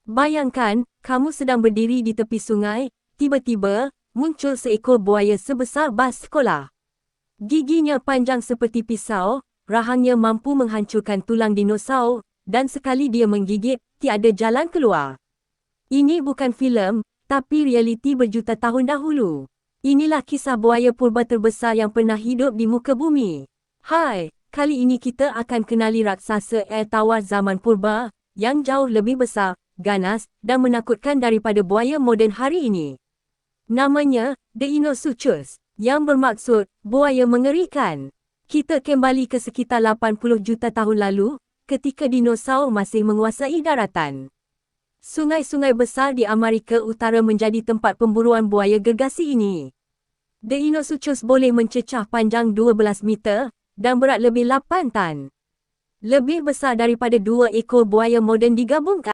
Bayangkan, kamu sedang berdiri di tepi sungai, tiba-tiba, muncul seekor buaya sebesar bas sekolah. Giginya panjang seperti pisau, rahangnya mampu menghancurkan tulang dinosaur, dan sekali dia menggigit, tiada jalan keluar. Ini bukan filem, tapi realiti berjuta tahun dahulu. Inilah kisah buaya purba terbesar yang pernah hidup di muka bumi. Hai, kali ini kita akan kenali raksasa air tawar zaman purba, yang jauh lebih besar, ganas, dan menakutkan daripada buaya moden hari ini. Namanya, Deinosuchus, yang bermaksud, buaya mengerikan. Kita kembali ke sekitar 80 juta tahun lalu, ketika dinosaur masih menguasai daratan. Sungai-sungai besar di Amerika Utara menjadi tempat pemburuan buaya gergasi ini. Deinosuchus boleh mencecah panjang 12 meter, dan berat lebih 8 tan. Lebih besar daripada 2 ekor buaya moden digabungkan.